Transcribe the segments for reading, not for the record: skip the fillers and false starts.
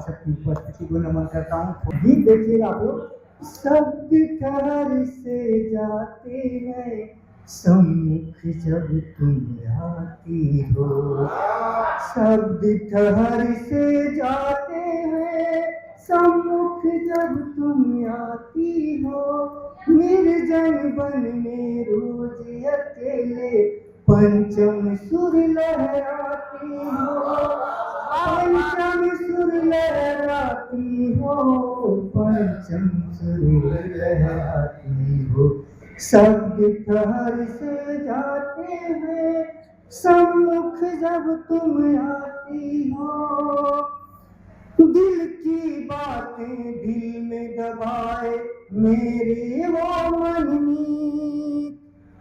सबकी उपस्थिति को नमन करता हूँ। गीत देखिएगा आप लोग। शब्द ठहर से जाते हैं सम्मुख जब तुम आती हो, शब्द ठहर से जाते हैं सम्मुख जब तुम आती हो, निर्जन वन में रोज अकेले पंचम सुर लहराती हो, पंचम सुर लहराती हो, पंचम सुर लहराती हो। शब्द ठहर से जाते हैं सम्मुख जब तुम आती हो, दिल की बातें दिल में दबाए मेरे वो मनमीत,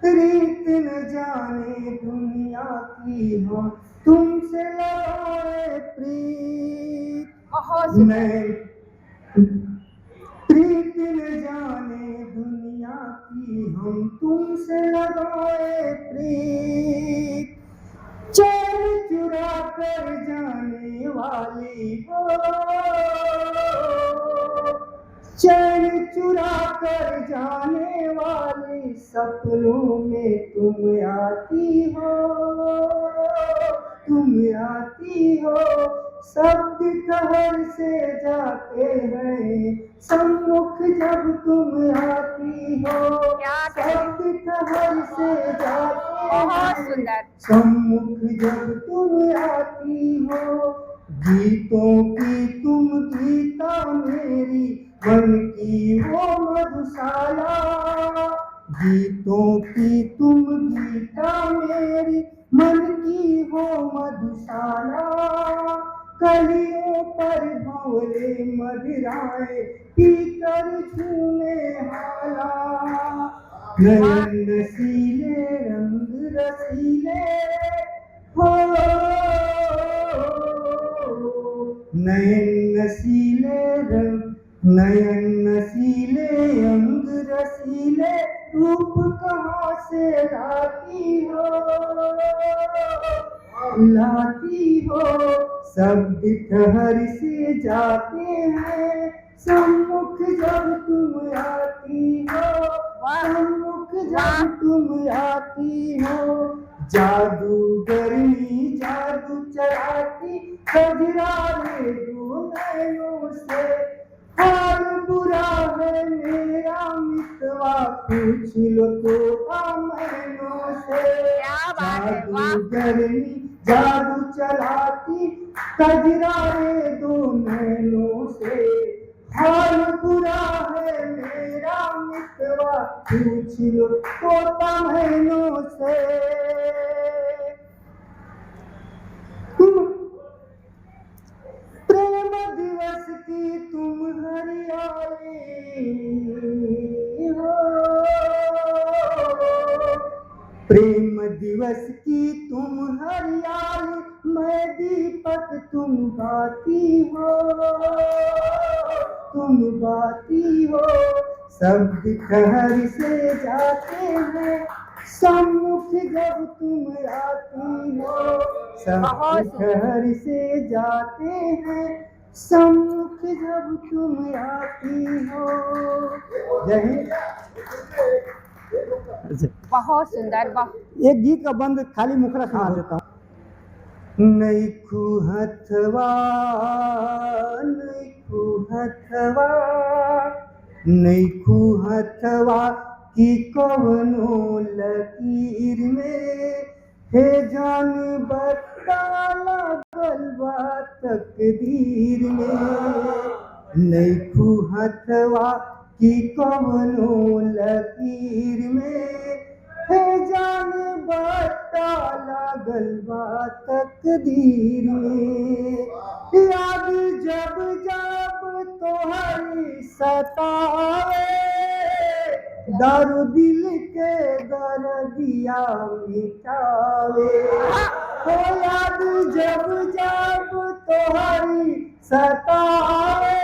रीत न जाने दुनिया की हो तुमसे लगाए प्रीत, प्रीत न जाने दुनिया की हम तुमसे लगाए प्रीत, चैन चुरा कर जाने वाली हो, चैन चुरा कर जाने वाली सपनों में तुम आती हो, तुम आती हो। शब्द ठहर से जाते हैं सम्मुख जब तुम आती हो, शब्द ठहर से जाते हैं सम्मुख जब तुम आती हो, गीतों की तुम गीता मेरी मन की वो मधुशाला, गीतों की तुम गीता मेरी मन की वो मधुशाला, कलियों पर भंवरे मदिराएं पीकर झूमे हाला, नयन नसीले रंग रसीले हो, नयन नसीले रंग, नयन नसीले अंग रसीले रूप कहाँ से लाती हो, लाती हो। शब्द ठहर से जाते हैं सम्मुख जब तुम आती हो, सम्मुख जब तुम आती हो, जादूगरनी जादू चलाती कजरारे दो नैनों से, हाल बुरा है मेरा मितवा पूछ लो तो मैनों से, जादूगरनी जादू चलाती कजरारे दो नैनों से, हाल बुरा है मेरा मितवा पूछ लो तो मैनों से। प्रेम दिवस की तुम हरियाली हो, प्रेम दिवस की तुम हरियाली, मैं दीपक तुम बाती हो, तुम बाती हो। शब्द ठहर से जाते हैं सम्मुख जब तुम आती हो, शब्द ठहर से जाते हैं सम्मुख जब तुम आती हो। जय हिंद। बहुत सुंदर। एक गीत का बंद खाली मुखरा सुना देता हूँ। नैखू हथवा, नैखू हथवा, नैखू हथवा की कवनो लकीर में, हे जान बता लागल बा तकदीर में, नैखू हथवा की कवनो लकीर में, हे जान बता लागल बा तकदीर में, याद जब जब तोहरी सतावे, दारू दिल के दर्दिया मिटावे, हो याद जब जब तोहरी सतावे,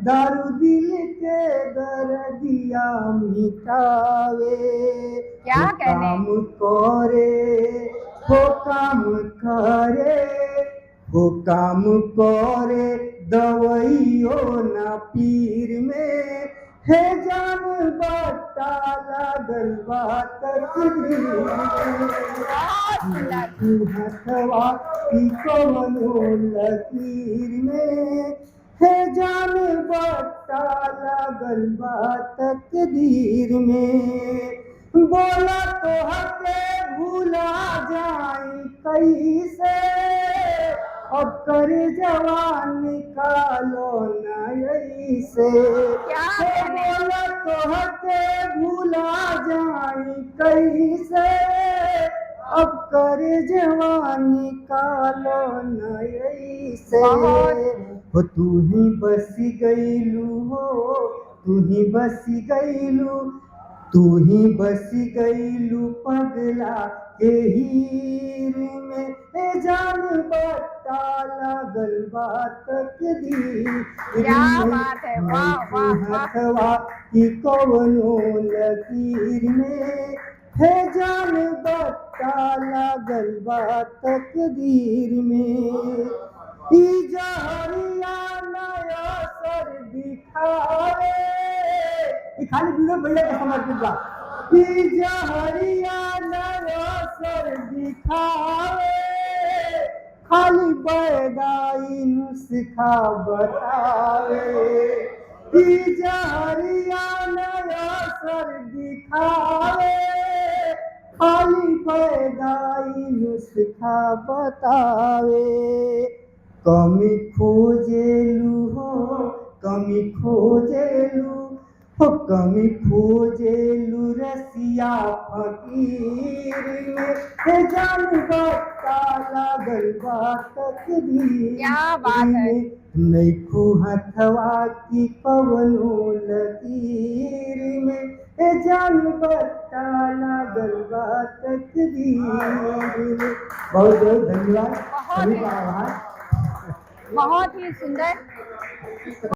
दारू दिल के दर्दिया मिटावे। क्या कहने? काम करे हो काम करे हो काम करे दवाइयो ना पीर में, हे जान बता लागल बा तकदीर में। बहुत सुंदर। हथवा की कवनो लकीर में, हे जान बता लागल बा तकदीर में। बोला तो हके भूला जाई कैसे, अब कर जवान निकालो नई से। क्या कहने। बोला तो हके भूला जाई कैसे, अब कर जवान निकालो नई से। हो तू ही बस गईलू, हो तू ही बस गईलू, तू ही बस गईलू पगला के हीर में, ए जान बता लागल बा तकदीर क्या में। बात है, वाह वाह वाह। हथवा की कवनो लकीर में, हे जान बता लागल बा तकदीर में। ई जहरिया नया सर दिखावे, ई खाली विनोद भैया के समर्पित बा। ई जहरिया नया सर दिखावे, खाली बैदाई नुस्खा बतावे। ई जहरिया नया सर दिखावे, खाली पैदाई नुस्खा बतावे। कमी खोजेलू, हो कमी खोजेलू, हो कमी खोजेलू रसिया फकीर में, हे जान बता लागल बा तकदीर क्या बात है। में। नैखू हथवा की कवनो लकीर में, हे जान बता लागल बा तकदीर में। बहुत बहुत धन्यवाद, बहुत सभी ही- का आभार। बहुत ही सुंदर।